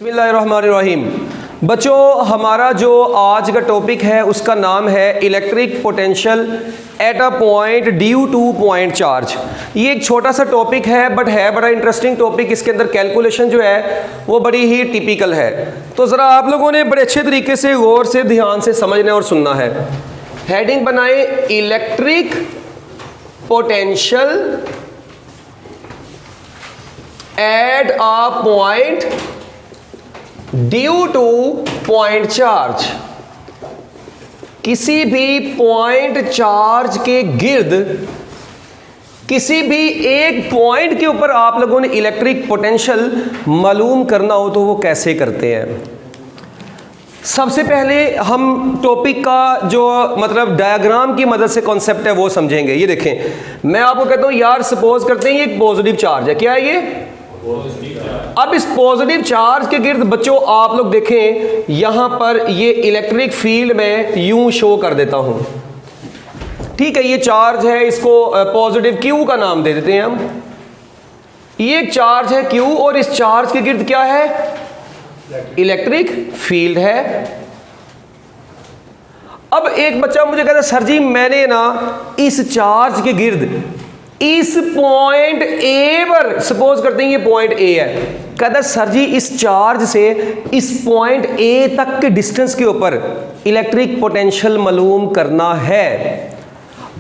बिस्मिल्लाहिर्रहमानिर्रहीम। बच्चों, हमारा जो आज का टॉपिक है उसका नाम है electric potential at a point due two point charge. ये एक छोटा सा टॉपिक है बट है बड़ा इंटरेस्टिंग टॉपिक। इसके अंदर कैलकुलेशन जो है वो बड़ी ही टिपिकल है, तो ज़रा आप लोगों ने बड़े अच्छे तरीके से गौर से ध्यान से समझना और सुनना है। हेडिंग बनाए electric potential at a point due two point charge. किसी भी पॉइंट चार्ज के गिर्द किसी भी एक पॉइंट के ऊपर आप लोगों ने इलेक्ट्रिक पोटेंशियल मालूम करना हो तो वो कैसे करते हैं। सबसे पहले हम टॉपिक का जो मतलब डायग्राम की मदद से कॉन्सेप्ट है वो समझेंगे। ये देखें, मैं आपको कहता हूं यार सपोज करते हैं ये एक पॉजिटिव चार्ज है। क्या है ये? अब इस पॉजिटिव चार्ज के गिर्द बच्चों आप लोग देखें, यहां पर ये इलेक्ट्रिक फील्ड में यूं शो कर देता हूं। ठीक है, ये चार्ज है, इसको पॉजिटिव क्यू का नाम दे देते हैं हम। ये एक चार्ज है क्यू और इस चार्ज के गिर्द क्या है? इलेक्ट्रिक फील्ड है। अब एक बच्चा मुझे कहता है सर जी मैंने ना इस चार्ज के गिर्द इस पॉइंट ए पर, सपोज करते हैं ये पॉइंट ए है, कहता है सर जी इस चार्ज से इस पॉइंट ए तक के डिस्टेंस के ऊपर इलेक्ट्रिक पोटेंशियल मालूम करना है।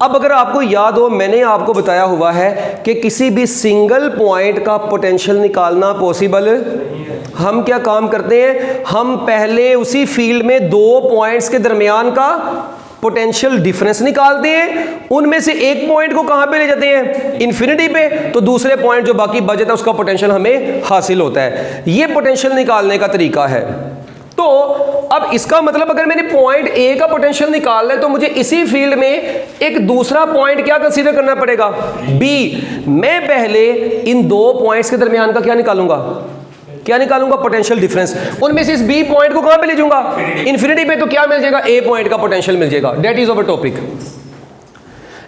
अब अगर आपको याद हो, मैंने आपको बताया हुआ है कि किसी भी सिंगल पॉइंट का पोटेंशियल निकालना पॉसिबल, हम क्या काम करते हैं, हम पहले उसी फील्ड में दो पॉइंट्स के दरमियान का पोटेंशियल डिफरेंस निकालते हैं। उनमें से एक पॉइंट को कहां पे ले जाते हैं? इन्फिनिटी पे। तो दूसरे पॉइंट जो बाकी बच जाता है उसका पोटेंशियल हमें हासिल होता है। ये पोटेंशियल निकालने का तरीका है। तो अब इसका मतलब अगर मैंने पॉइंट ए का पोटेंशियल निकालना है तो मुझे इसी फील्ड में एक दूसरा पॉइंट क्या कंसीडर करना पड़ेगा? बी। मैं पहले इन दो पॉइंट्स के दरमियान का क्या निकालूंगा? क्या निकालूंगा? Potential difference. उनमें से इस बी पॉइंट को कहां पे ले जाऊंगा? इन्फिनिटी पे। तो क्या मिल जाएगा? ए पॉइंट का पोटेंशियल मिल जाएगा। That is our topic.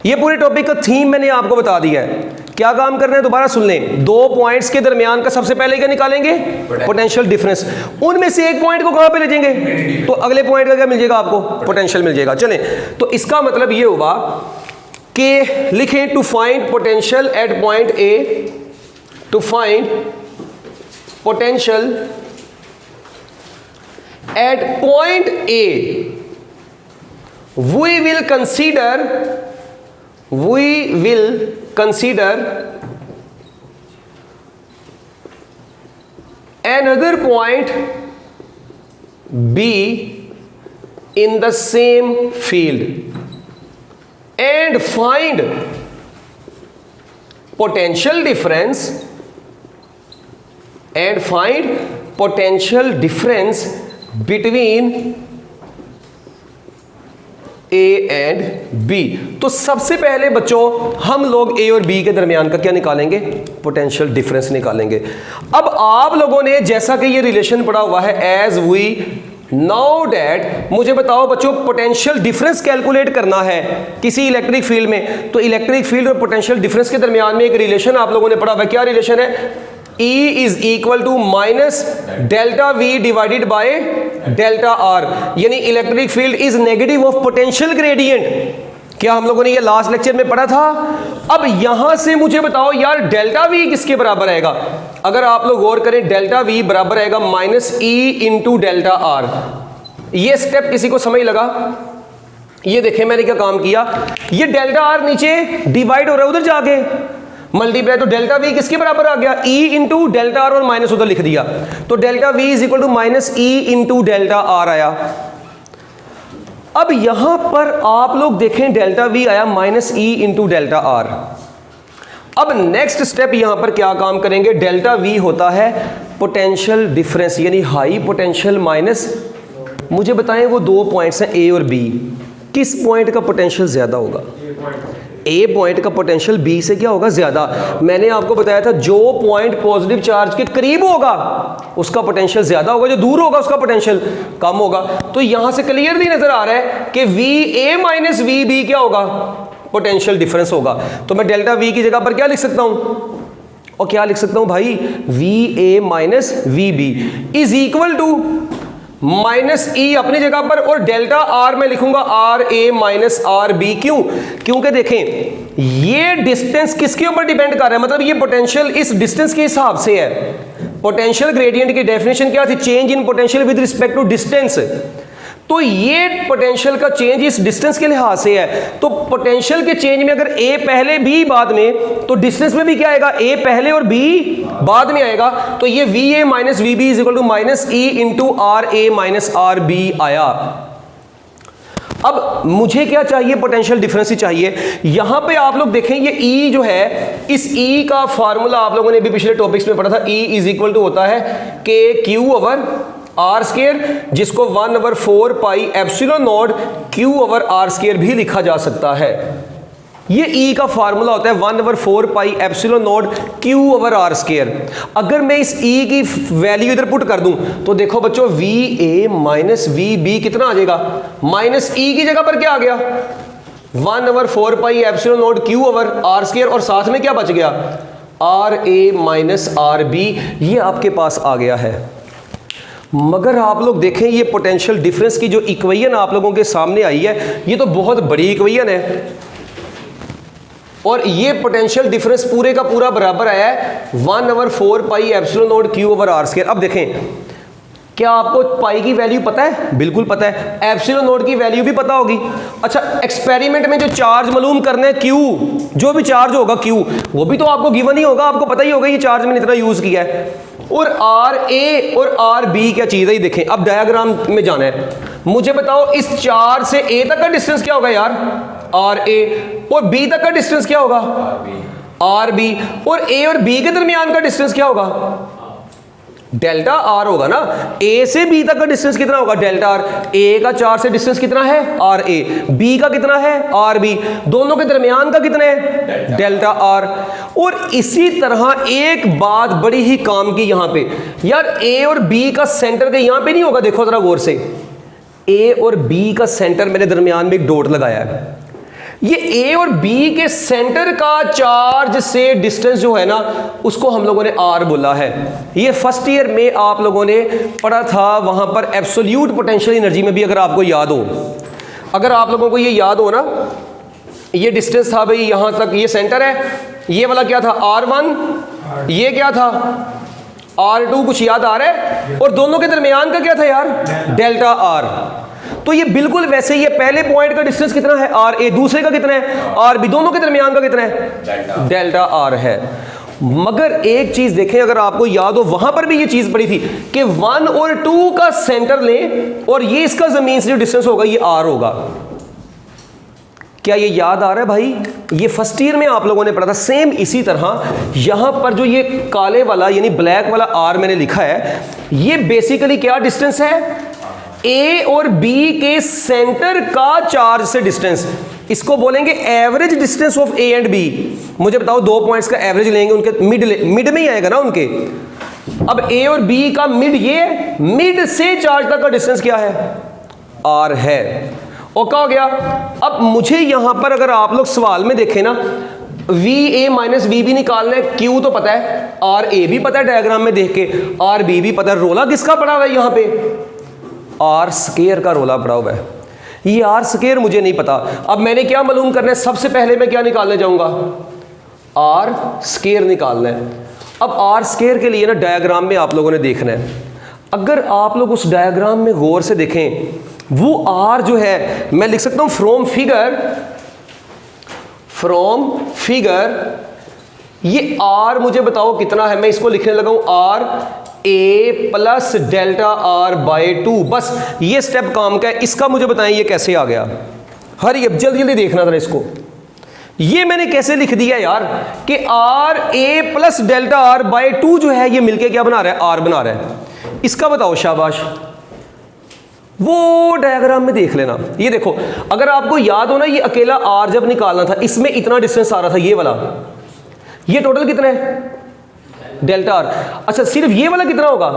ये पूरे टॉपिक का थीम मैंने आपको बता दिया है। क्या काम करना है दोबारा सुन लें। दो पॉइंट्स के दरमियान का सबसे पहले क्या निकालेंगे? Potential difference. उनमें से एक पॉइंट को कहां पे ले जाएंगे? तो अगले पॉइंट का क्या मिल जाएगा आपको? पोटेंशियल मिल जाएगा। चलें, तो इसका मतलब ये हुआ कि लिखें to find potential at point A, to find potential at point A we will consider another point B in the same field and find potential difference between A and B। तो सबसे पहले बच्चों हम लोग A और B के दरमियान का क्या निकालेंगे? पोटेंशियल डिफरेंस निकालेंगे। अब आप लोगों ने जैसा कि ये रिलेशन पढ़ा हुआ है एज वी नाउ डैट, मुझे बताओ बच्चों पोटेंशियल डिफरेंस कैलकुलेट करना है किसी इलेक्ट्रिक फील्ड में, तो इलेक्ट्रिक फील्ड और पोटेंशियल डिफरेंस के दरमियान में एक रिलेशन आप लोगों ने पढ़ा हुआ है। क्या रिलेशन है? E is equal to minus delta V divided by delta R, यानी electric field is negative of potential gradient. क्या हम लोगों ने ये लास्ट लेक्चर में पढ़ा था? अब यहां से मुझे बताओ यार डेल्टा वी किसके बराबर आएगा? अगर आप लोग गौर करें, डेल्टा वी बराबर आएगा minus E into delta are. ये स्टेप किसी को समझ लगा? ये देखें मैंने क्या काम किया, ये डेल्टा आर नीचे डिवाइड हो रहा है उधर जाके मल्टीप्लाई, तो डेल्टा वी किसके बराबर आ गया? ई इंटू डेल्टा आर और माइनस उधर लिख दिया, तो delta V is equal to minus E into delta R आया। अब यहां पर आप लोग देखें डेल्टा वी आया minus E into delta R. अब नेक्स्ट स्टेप यहां पर क्या काम करेंगे? डेल्टा वी होता है पोटेंशियल डिफरेंस, यानी हाई पोटेंशियल माइनस, मुझे बताएं वो दो पॉइंट्स हैं ए और बी, किस पॉइंट का पोटेंशियल ज्यादा होगा? ए पॉइंट का पोटेंशियल बी से क्या होगा? ज्यादा। मैंने आपको बताया था जो पॉइंट पॉजिटिव चार्ज के करीब होगा उसका पोटेंशियल ज्यादा होगा, जो दूर होगा उसका पोटेंशियल कम होगा। तो यहां से क्लियरली नजर आ रहा है कि V A minus V B क्या होगा? पोटेंशियल डिफरेंस होगा। तो मैं डेल्टा वी की जगह पर क्या लिख सकता हूं? और क्या लिख सकता हूं भाई, V A minus V B is equal to minus E अपनी जगह पर, और डेल्टा आर में लिखूंगा R A minus R B. क्यों? क्योंकि देखें ये डिस्टेंस किसके ऊपर डिपेंड कर रहा है, मतलब ये पोटेंशियल इस डिस्टेंस के हिसाब से है। पोटेंशियल ग्रेडियंट की डेफिनेशन क्या थी, change in potential with respect to distance. तो ये पोटेंशियल का चेंज इस डिस्टेंस के लिहाज से है, तो पोटेंशियल के चेंज में अगर ए पहले बी बाद में, तो डिस्टेंस में भी क्या आएगा, ए पहले और बी बाद में आएगा। तो ये V A minus V B is equal to minus E into R A minus R B आया। अब मुझे क्या चाहिए, पोटेंशियल डिफरेंस ही चाहिए। यहां पे आप लोग देखें ये ई जो है, इस ई का फार्मूला आप लोगों ने भी पिछले टॉपिक्स में पढ़ा था, ई इज इक्वल टू होता है के क्यू ओवर आर स्केयर, जिसको 1/4 pi epsilon not Q over R square भी लिखा जा सकता है। ये ई का फार्मूला होता है 1/4 pi epsilon not Q over R square. अगर मैं इस ई की वैल्यू इधर पुट कर दूं तो देखो बच्चों, V A minus V B कितना आ जाएगा, माइनस ई की जगह पर क्या आ गया, 1/4 pi epsilon not Q over R square, और साथ में क्या बच गया, R A minus R B, ये आपके पास आ गया है। मगर आप लोग देखें ये पोटेंशियल डिफरेंस की जो इक्वेशन आप लोगों के सामने आई है, ये तो बहुत बड़ी इक्वेशन है, और ये पोटेंशियल डिफरेंस पूरे का पूरा बराबर आया है 1/4 pi epsilon not Q over R square. अब देखें, क्या आपको पाई की वैल्यू पता है? बिल्कुल पता है। एप्सिलॉन नॉट की वैल्यू भी पता होगी। अच्छा, एक्सपेरिमेंट में जो चार्ज मालूम करना है क्यू, जो भी चार्ज होगा क्यू, वो भी तो आपको गिवन ही होगा, आपको पता ही होगा ये चार्ज मैंने इतना यूज किया है। और आर ए और आर बी क्या चीज है, ये देखें। अब डायग्राम में जाना है, मुझे बताओ इस चार्ज से ए तक का डिस्टेंस क्या होगा यार, आर ए, और बी तक का डिस्टेंस क्या होगा, आर बी, और ए और बी के दरमियान का डिस्टेंस क्या होगा, डेल्टा आर होगा ना। ए से बी तक का डिस्टेंस कितना होगा, डेल्टा आर। ए का चार से डिस्टेंस कितना है, आर ए, बी का कितना है, आर बी, दोनों के दरमियान का कितना है, डेल्टा आर। और इसी तरह एक बात बड़ी ही काम की यहां पे यार, ए और बी का सेंटर के यहां पे नहीं होगा, देखो जरा गौर से, ए और बी का सेंटर मेरे दरमियान में एक डॉट लगाया है, ये ए और बी के सेंटर का चार्ज से डिस्टेंस जो है ना, उसको हम लोगों ने आर बोला है। ये फर्स्ट ईयर में आप लोगों ने पढ़ा था, वहां पर एब्सोल्यूट पोटेंशियल एनर्जी में भी, अगर आपको याद हो, अगर आप लोगों को ये याद हो ना, ये डिस्टेंस था भाई यहां तक, ये सेंटर है, ये वाला क्या था R1, ये क्या था R2, कुछ याद आ रहा है, और दोनों के दरमियान का क्या था यार, डेल्टा आर। तो ये बिल्कुल वैसे ही है, पहले पॉइंट का डिस्टेंस कितना है, आर ए, दूसरे का कितना है, आर बी, दोनों के दरमियान का कितना है, डेल्टा आर है। मगर एक चीज देखें, अगर आपको याद हो, वहां पर भी ये चीज पड़ी थी कि 1 और 2 का सेंटर लें, और ये इसका जमीन से जो डिस्टेंस होगा ये आर होगा। क्या ये याद आ रहा है भाई? ये फर्स्ट ईयर में आप लोगों ने पढ़ा था। सेम इसी तरह यहां पर जो ये काले वाला यानी ब्लैक वाला आर मैंने लिखा है, ये बेसिकली क्या डिस्टेंस है, ए और बी के सेंटर का चार्ज से डिस्टेंस, इसको बोलेंगे average distance of A and B. मुझे बताओ, दो पॉइंट्स का एवरेज लेंगे, उनके मिड में ही आएगा ना उनके। अब ए और बी का मिड, ये मिड से चार्ज तक का डिस्टेंस क्या है, आर है। और क्या हो गया, अब मुझे यहां पर अगर आप लोग सवाल में देखें ना, V A minus V B निकालना है, क्यू तो पता है, आर ए भी पता है डायग्राम में देख के, आर बी भी पता है। रोला किसका पड़ा हुआ है यहां पे, आर स्केयर का रोला पड़ा हुआ है। ये आर स्केयर मुझे नहीं पता। अब मैंने क्या मालूम करना है, सबसे पहले मैं क्या निकालने जाऊंगा, आर स्केयर निकालना है। अब आर स्केयर के लिए ना डायग्राम में आप लोगों ने देखना है। अगर आप लोग उस डायग्राम में गौर से देखें, वो आर जो है, मैं लिख सकता हूं फ्रॉम फिगर, ये आर मुझे बताओ कितना है, मैं इसको लिखने लगा हूं R A plus delta R by 2। बस ये स्टेप काम का है, इसका मुझे बताएं ये कैसे आ गया। हरी अब जल्दी जल्दी देखना था इसको, ये मैंने कैसे लिख दिया यार कि R A plus delta R by 2 जो है, ये मिलके क्या बना रहा है, आर बना रहा है। इसका बताओ, शाबाश। वो डायग्राम में देख लेना, ये देखो, अगर आपको याद हो ना, ये अकेला आर जब निकालना था, इसमें इतना डिस्टेंस आ रहा था, ये वाला, ये टोटल कितना है, डेल्टा आर। अच्छा, सिर्फ ये वाला कितना होगा,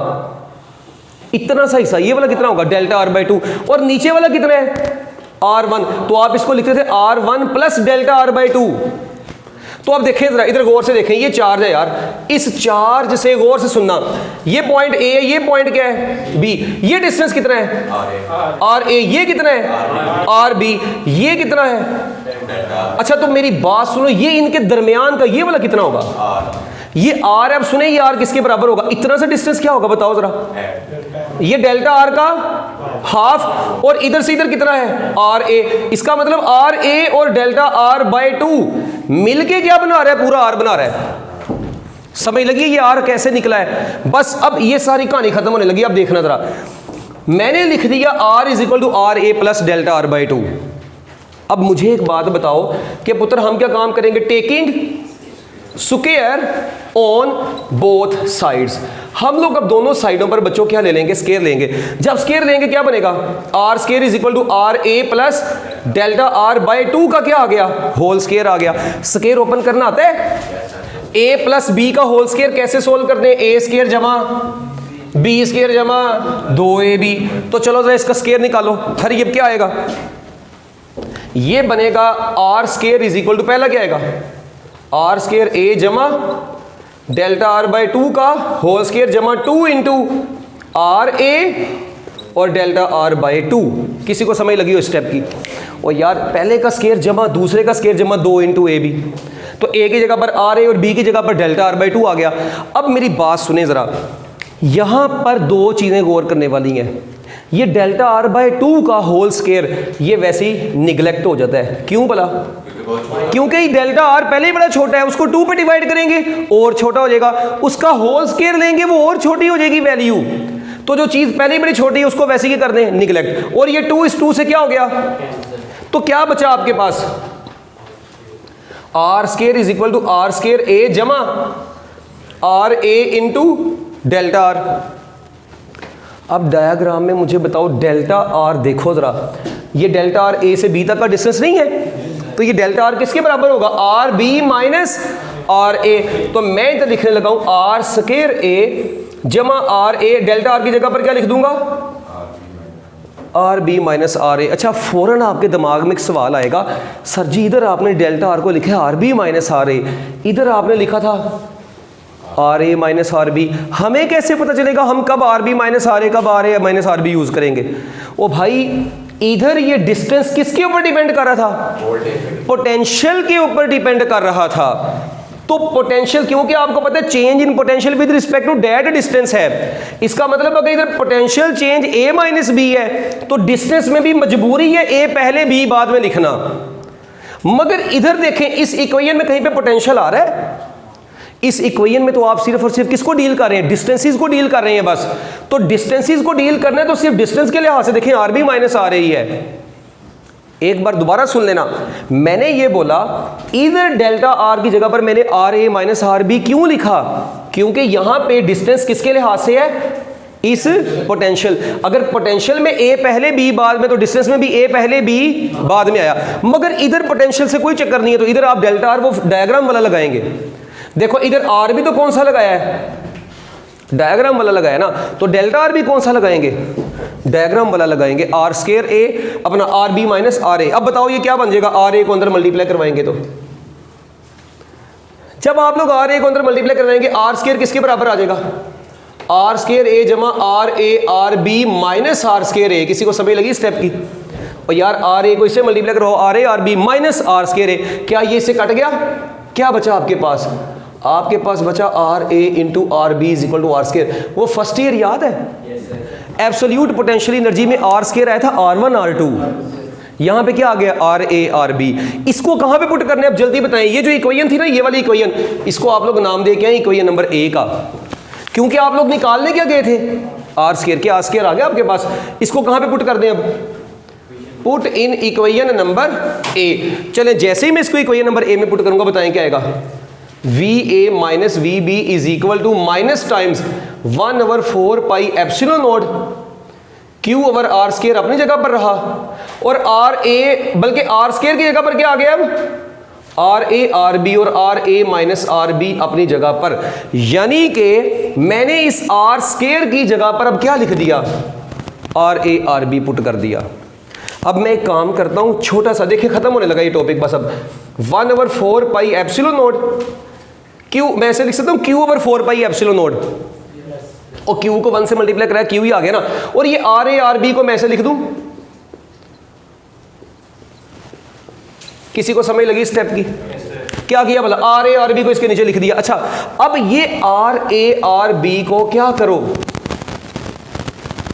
इतना सा हिस्सा, ये वाला कितना होगा, डेल्टा आर बाई 2, और नीचे वाला कितना है, R1। तो आप इसको लिखते थे R1 plus delta R by 2। तो अब देखें जरा, इधर गौर से देखें, ये चार्ज है यार, इस चार्ज से गौर से सुनना, ये पॉइंट ए है, ये पॉइंट क्या है बी, ये डिस्टेंस कितना है आर ए, ये कितना है आर बी, ये कितना है। अच्छा तो मेरी बात सुनो, ये इनके दरमियान का ये वाला कितना होगा, ये आर है। अब सुने ये आर किसके बराबर होगा, इतना सा डिस्टेंस क्या होगा बताओ जरा, ये डेल्टा आर का हाफ, और इधर से इधर कितना है आर ए, इसका मतलब आर ए और डेल्टा आर बाय 2 मिलके क्या बना रहा है, पूरा आर बना रहा है। समझ लगी ये आर कैसे निकला है। बस अब ये सारी कहानी खत्म होने लगी। अब देखना जरा, मैंने लिख दिया R is equal to R A plus delta R by 2। अब मुझे एक बात बताओ कि पुत्र हम क्या काम करेंगे, taking square on both sides. हम लोग अब दोनों साइडों पर बच्चों क्या ले लेंगे, स्क्वायर लेंगे। जब स्क्वायर लेंगे क्या बनेगा, R square is equal to R A plus delta R by 2 का क्या आ गया, होल स्क्वायर आ गया। स्क्वायर ओपन करना आता है, ए प्लस बी का होल स्क्वायर कैसे सोल्व करते हैं, ए स्क्वायर जमा बी स्क्वायर जमा 2ab। तो चलो जरा इसका स्क्वायर निकालो, फिर ये क्या आएगा, ये बनेगा R square is equal to पहला क्या आएगा आर स्क्वायर ए जमा डेल्टा आर बाय 2 का होल स्क्वायर जमा 2 इंटू आर ए और डेल्टा आर बाय 2। किसी को समझ लगी हो स्टेप की। और यार पहले का स्क्वायर जमा दूसरे का स्क्वायर जमा 2 इंटू ए बी, तो ए की जगह पर आर ए और बी की जगह पर डेल्टा आर बाय 2 आ गया। अब मेरी बात सुने ज़रा, यहाँ पर दो चीज़ें गौर करने वाली हैं। ये डेल्टा आर बाय 2 का होल स्क्वायर ये वैसे ही निगलेक्ट हो जाता है, क्यों भला, क्योंकि डेल्टा आर पहले ही बड़ा छोटा है, उसको 2 पे डिवाइड करेंगे और छोटा हो जाएगा, उसका होल स्क्वायर लेंगे वो और छोटी हो जाएगी वैल्यू। तो जो चीज़ पहले ही बड़ी छोटी है उसको वैसे ही कर दें निगलेक्ट, और ये 2 इस 2 से क्या हो गया, तो क्या बचा आपके पास, R square is equal to R square A जमा R A into delta R. अब डायग्राम में मुझे बताओ डेल्टा आर देखो जरा, ये डेल्टा आर ए से बी तक का डिस्टेंस नहीं है, तो ये डेल्टा आर किसके बराबर होगा, आर बी माइनस आर ए। तो मैं इधर लिखने लगा हूं आर स्क्वायर ए जमा आर ए, डेल्टा आर की जगह पर क्या लिख दूंगा, आर बी माइनस आर ए। अच्छा फौरन आपके दिमाग में एक सवाल आएगा, सर जी इधर आपने डेल्टा आर को लिखा है R B minus R A, इधर आपने लिखा था R A minus R B, हमें कैसे पता चलेगा हम कब R B minus R A कब R A minus R B use करेंगे। ओ भाई इधर ये डिस्टेंस किसके ऊपर डिपेंड कर रहा था, पोटेंशियल के ऊपर डिपेंड कर रहा था। तो पोटेंशियल, क्योंकि आपको पता है change in potential with respect to that distance है, इसका मतलब अगर इधर potential change a minus B है तो डिस्टेंस में भी मजबूरी है a पहले b बाद में लिखना। मगर इधर देखें इस इक्वेशन में कहीं पे पोटेंशियल आ रहा है, इस इक्वेशन में तो आप सिर्फ और सिर्फ किसको डील कर रहे हैं, डिस्टेंसेस को डील कर रहे हैं बस। तो डिस्टेंसेस को डील करना है तो सिर्फ डिस्टेंस के लिहाज से देखें आर बी माइनस आ रही है। एक बार दोबारा सुन लेना, मैंने ये बोला इधर डेल्टा आर की जगह पर मैंने R A minus R B क्यों लिखा, क्योंकि यहां पे डिस्टेंस किसके लिहाज से है, इस पोटेंशियल। अगर पोटेंशियल में a पहले b बाद में तो डिस्टेंस में भी a पहले b बाद में आया। मगर इधर पोटेंशियल से कोई चक्कर नहीं है, तो इधर आप डेल्टा आर वो डायग्राम वाला लगाएंगे। देखो इधर आर भी तो कौन सा लगाया है, डायग्राम वाला लगाया ना, तो डेल्टा आर भी कौन सा लगाएंगे, डायग्राम वाला लगाएंगे। आर स्क्वायर ए अपना आर बी माइनस आर ए। अब बताओ ये क्या बन जाएगा, आर ए को अंदर मल्टीप्लाई करवाएंगे तो जब आप लोग आर ए को अंदर मल्टीप्लाई करवाएंगे आर स्क्वायर किसके बराबर आ जाएगा, आर स्क्वायर ए जमा R A R B minus R square A. किसी को समझ लगी स्टेप की। और यार आर ए को इससे मल्टीप्लाई करो R A R B minus R square A, क्या ये इससे कट गया, क्या बचा आपके पास, आपके पास बचा R A into R B is equal to R square. वो फर्स्ट ईयर याद है, एब्सोल्यूट पोटेंशियल एनर्जी में आर स्क्वायर आया था R1 R2, यहां पे क्या आ गया आर ए आर बी। इसको कहां पे पुट करने अब जल्दी बताएं। ये जो इक्वेशन थी ना, ये वाली इक्वेशन, इसको आप लोग नाम दे के आए इक्वेशन नंबर ए का, क्योंकि आप लोग निकालने क्या गए थे आर स्क्वायर के, आर स्क्वायर आ गया आपके पास। इसको कहां पे पुट कर दें अब, put in equation number A. चले जैसे ही मैं इसको इक्वेशन नंबर ए में पुट करूंगा बताएं क्या आएगा, V A minus V B is equal to minus times 1/4 pi epsilon not Q over R square अपनी जगह पर रहा, और आर ए बल्कि आर स्क्वायर की जगह पर क्या आ गया अब आर ए आर बी, और R A minus R B अपनी जगह पर। यानी कि मैंने इस आर स्क्वायर की जगह पर अब क्या लिख दिया, R A R B put कर दिया। अब मैं एक काम करता हूं छोटा सा, देखिए खत्म होने लगा ये टॉपिक बस। अब 1/4 पाई एप्सिलॉन नॉट क्यू, मैं ऐसे लिख सकता हूं Q/4 पाई एप्सिलॉन नॉट, और Q को 1 से मल्टीप्लाई कराया Q ही आ गया ना। और ये RA/RB को मैं ऐसे लिख दूं, किसी को समझ लगी स्टेप की? क्या किया बोला, RA/RB को इसके नीचे लिख दिया। अच्छा अब ये RA/RB को क्या करो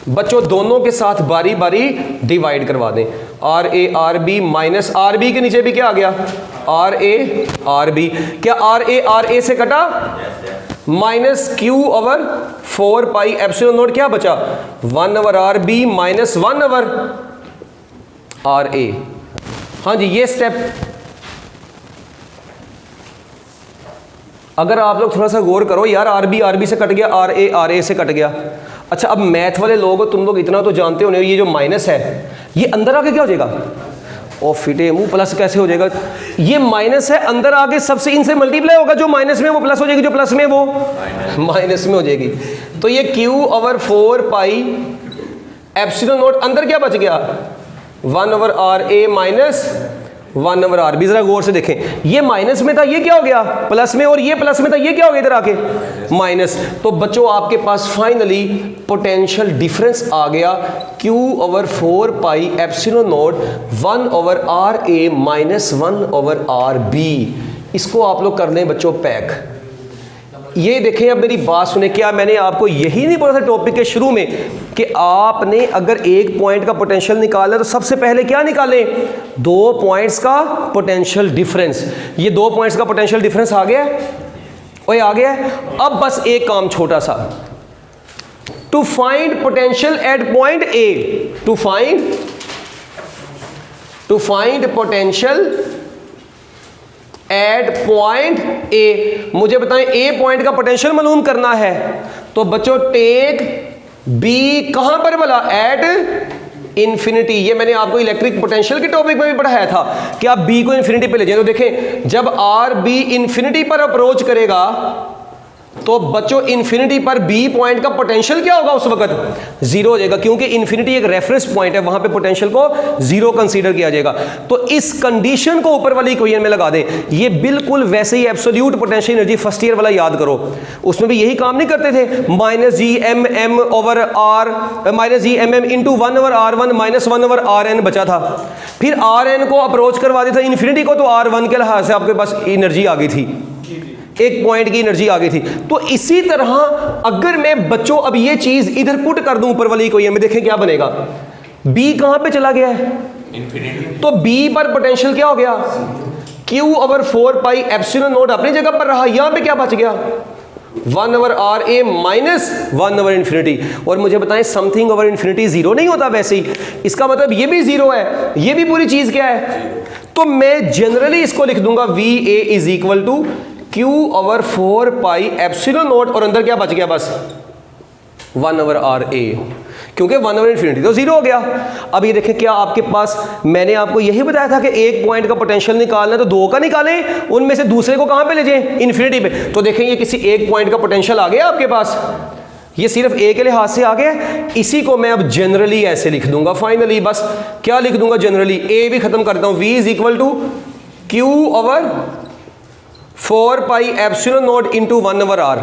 बच्चों, दोनों के साथ बारी बारी डिवाइड करवा दें। RA/RB माइनस RB के नीचे भी क्या आ गया, RA/RB। क्या RA/RA से कटा, minus Q/4 pi epsilon not क्या बचा, 1/RB माइनस 1/RA। हाँ जी, ये स्टेप अगर आप लोग थोड़ा सा गौर करो यार, RB से कट गया, RA से कट गया। अच्छा अब मैथ वाले लोग हो तुम लोग, इतना तो जानते हो, ये जो माइनस है ये अंदर आके क्या हो जाएगा, ओ फिटे मुंह, प्लस कैसे हो जाएगा? ये माइनस है, अंदर आके सबसे इनसे मल्टीप्लाई होगा, जो माइनस में वो प्लस हो जाएगी, जो प्लस में वो माइनस में हो जाएगी। तो ये Q/4 पाई एप्सिलॉन नॉट अंदर क्या बच गया, 1/RA माइनस 1/RB। जरा गौर से देखें, ये माइनस में था, ये क्या हो गया प्लस में, और ये प्लस में था, ये क्या हो गया इधर आके माइनस। तो बच्चों आपके पास फाइनली पोटेंशियल डिफरेंस आ गया Q/4 pi epsilon not 1/RA minus 1/RB। इसको आप लोग कर लें बच्चों पैक। ये देखें, अब मेरी बात सुने, क्या मैंने आपको यही नहीं बोला था टॉपिक के शुरू में कि आपने अगर एक पॉइंट का पोटेंशियल निकाला तो सबसे पहले क्या निकालें, 2 पॉइंट्स का पोटेंशियल डिफरेंस। ये 2 पॉइंट्स का पोटेंशियल डिफरेंस आ गया, ओए आ गया। अब बस एक काम छोटा सा, to find potential at point A, to find potential at point A. मुझे बताएं ए पॉइंट का पोटेंशियल मालूम करना है, तो बच्चों टेक बी कहां पर बोला, एट इंफिनिटी। ये मैंने आपको इलेक्ट्रिक पोटेंशियल के टॉपिक में भी पढ़ाया था कि आप बी को इंफिनिटी पे ले जाएं। तो देखें जब RB इंफिनिटी पर अप्रोच करेगा तो बच्चों इंफिनिटी पर बी पॉइंट का पोटेंशियल क्या होगा, उस वक्त जीरो हो जाएगा, क्योंकि इंफिनिटी एक रेफरेंस पॉइंट है, वहां पे पोटेंशियल को जीरो कंसीडर किया जाएगा। तो इस कंडीशन को ऊपर वाली इक्वेशन में लगा दें। ये बिल्कुल वैसे ही absolute potential energy first year वाला याद करो, उसमें भी यही काम नहीं करते थे, -GMM into 1/R1 minus 1/Rn बचा था, फिर Rn को अप्रोच करवा दिया था इंफिनिटी को, तो R1 के लिहाज से आपके पास एनर्जी आ गई थी, एक पॉइंट की एनर्जी आ गई थी। तो इसी तरह अगर मैं बच्चों अब ये चीज इधर पुट कर दूं ऊपर वाली इक्वेशन में, देखें क्या बनेगा, बी कहां पे चला गया है इंफिनिटी, तो बी पर पोटेंशियल क्या हो गया, Q/4 पाई एप्सिलॉन नॉट अपनी जगह पर रहा, यहां पे क्या बच गया 1/RA माइनस 1/इंफिनिटी। और मुझे बताएं समथिंग ओवर इंफिनिटी जीरो नहीं होता वैसे ही, इसका मतलब ये भी जीरो है, ये भी पूरी चीज क्या है। तो मैं जनरली इसको लिख दूंगा VA is equal to Q/4 pi epsilon not, और अंदर क्या बच गया बस 1/RA, क्योंकि 1/इंफिनिटी तो जीरो हो गया। अब ये देखें, क्या आपके पास, मैंने आपको यही बताया था कि एक पॉइंट का पोटेंशियल निकालना है तो 2 का निकालें, उनमें से दूसरे को कहां पे ले जाएं, इंफिनिटी पे। तो देखें ये किसी एक पॉइंट का पोटेंशियल आ गया आपके पास, ये सिर्फ ए के लिहाज से आ गया। इसी को मैं अब जनरली ऐसे लिख दूंगा, फाइनली बस क्या लिख दूंगा जनरली, ए भी खत्म करता हूं, V is equal to Q/4 pi epsilon not into 1/R।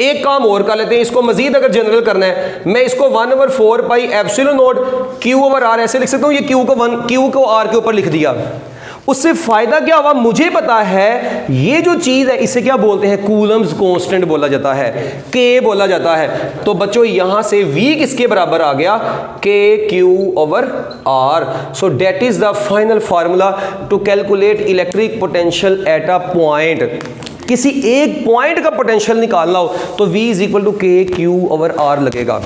एक काम और कर लेते हैं, इसको मजीद अगर जनरल करना है, मैं इसको 1/4 पाई एप्सिलॉन नॉट Q/R ऐसे लिख सकता हूं, ये Q को R के ऊपर लिख दिया। उससे फायदा क्या हुआ, मुझे पता है ये जो चीज है इसे क्या बोलते हैं, कूलम्स कांस्टेंट बोला जाता है, K बोला जाता है। तो बच्चों यहां से V किसके बराबर आ गया, KQ/R। So that is the final formula to calculate electric potential at a point. किसी एक पॉइंट का पोटेंशियल निकालना हो तो V is equal to KQ/R लगेगा।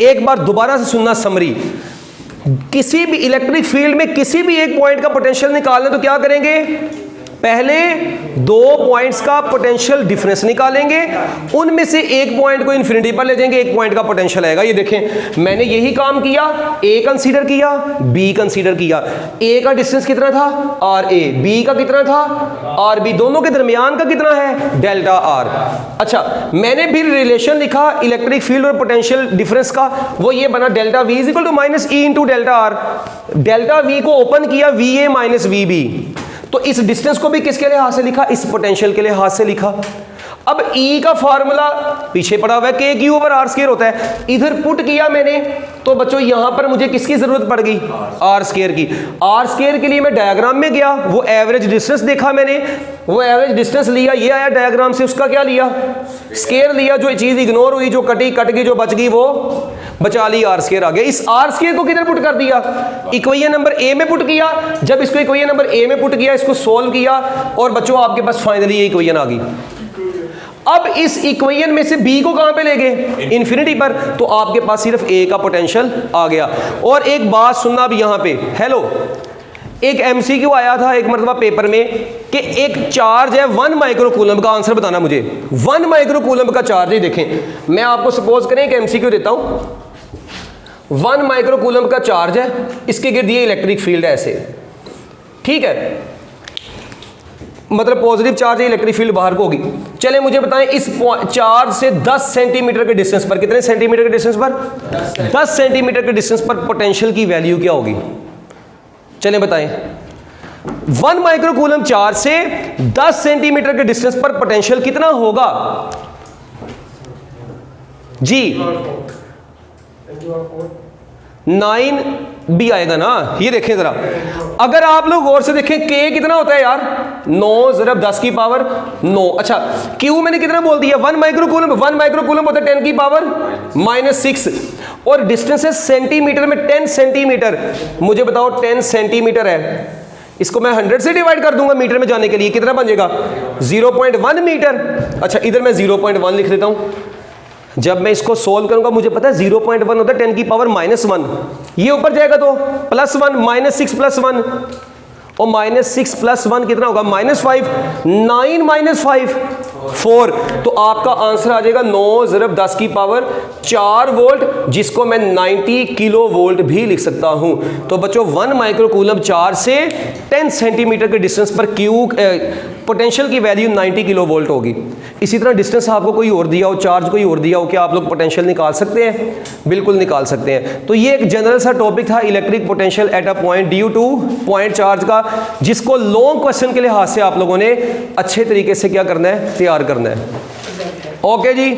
एक बार दोबारा से सुनना समरी, किसी भी इलेक्ट्रिक फील्ड में किसी भी एक पॉइंट का पोटेंशियल निकालना तो क्या करेंगे, पहले 2 पॉइंट्स का पोटेंशियल डिफरेंस निकालेंगे, उनमें से एक पॉइंट को इन्फिनिटी पर ले जाएंगे, एक पॉइंट का पोटेंशियल आएगा। ये देखें मैंने यही काम किया, ए कंसीडर किया, बी कंसीडर किया। ए का डिस्टेंस कितना था आर ए, बी का कितना था आर बी, दोनों के दरमियान का कितना है डेल्टा आर। अच्छा मैंने भी रिलेशन लिखा इलेक्ट्रिक फील्ड और पोटेंशियल डिफरेंस का, वो ये बना delta V is equal to minus E into delta R. Delta V को ओपन किया, V A minus V B, तो इस डिस्टेंस को भी किसके लिहाज से लिखा, इस पोटेंशियल के लिहाज से लिखा। अब E का फार्मूला पीछे पड़ा हुआ है, के क्यू ओवर आर स्क्वायर होता है, इधर पुट किया मैंने, तो बच्चों यहां पर मुझे किसकी जरूरत पड़ गई, आर स्क्वायर की। आर स्क्वायर के लिए मैं डायग्राम में गया, वो एवरेज डिस्टेंस देखा मैंने, वो एवरेज डिस्टेंस लिया, ये आया डायग्राम से, उसका क्या लिया स्क्वायर लिया, जो चीज इग्नोर हुई, जो कटी कट गई, जो बच गई वो बचा ली, आर स्क्वायर आ गया। इस आर स्क्वायर को किधर पुट कर दिया, इक्वेशन नंबर ए में पुट किया। जब इसको इक्वेशन नंबर ए में पुट किया, इसको सोल्व किया, और बच्चों आपके पास फाइनली ये इक्वेशन आ गई। अब इस इक्वेशन में से बी को कहां पे ले गए, इन्फिनिटी पर, तो आपके पास सिर्फ ए का पोटेंशियल आ गया। और एक बात सुनना अब यहां पे, हेलो, एक एमसीक्यू आया था एक मरतबा पेपर में कि एक चार्ज है 1 माइक्रोकूलम का, आंसर बताना मुझे। 1 माइक्रोकूलम का चार्ज है, देखें मैं आपको सपोज करें एक एमसीक्यू देता हूं, 1 माइक्रोकूलम का चार्ज है, इसके गिर्द ये इलेक्ट्रिक फील्ड है ऐसे, ठीक है, मतलब पॉजिटिव चार्ज है, इलेक्ट्रिक फील्ड बाहर को होगी। चले मुझे बताएं इस चार्ज से 10 सेंटीमीटर के डिस्टेंस पर, कितने सेंटीमीटर के डिस्टेंस पर, 10 सेंटीमीटर के डिस्टेंस पर पोटेंशियल की वैल्यू क्या होगी, चले बताएं। 1 माइक्रोकूलम चार्ज से 10 सेंटीमीटर के डिस्टेंस पर पोटेंशियल कितना होगा जी, 9 भी आएगा ना। ये देखें जरा, अगर आप लोग गौर से देखें के कितना होता है यार, 9 ज़रब 10 की पावर 9। अच्छा क्यू मैंने कितना बोल दिया, 1 माइक्रोकूलम, 1 माइक्रोकूलम होता है 10 की पावर -6, और डिस्टेंस है सेंटीमीटर में, 10 सेंटीमीटर। मुझे बताओ 10 सेंटीमीटर है, इसको मैं 100 से डिवाइड कर दूंगा मीटर में जाने के लिए, कितना बन जाएगा 0.1 मीटर। अच्छा इधर मैं 0.1 लिख देता हूं, जब मैं इसको सोल्व करूंगा मुझे पता है 0.1 होता है 10 की पावर -1, ये ऊपर जाएगा तो +1, -6 +1, और -6 +1 कितना होगा -5, 9 - 5 4, तो आपका आंसर आ जाएगा 9 ज़रब 10 की पावर 4 वोल्ट, जिसको मैं 90 किलो वोल्ट भी लिख सकता हूं। तो बच्चों 1 माइक्रोकूलम चार्ज से 10 सेंटीमीटर के डिस्टेंस पर क्यू पोटेंशियल की वैल्यू 90 किलो वोल्ट होगी। इसी तरह डिस्टेंस आपको कोई और दिया हो, चार्ज कोई और दिया हो, क्या आप लोग पोटेंशियल निकाल सकते हैं, बिल्कुल निकाल सकते हैं। तो ये एक जनरल सा टॉपिक था electric potential at a point due two point charge का, जिसको लॉन्ग क्वेश्चन के लिहाज से आप लोगों ने अच्छे तरीके से क्या करना है, तैयार करना है। ओके जी।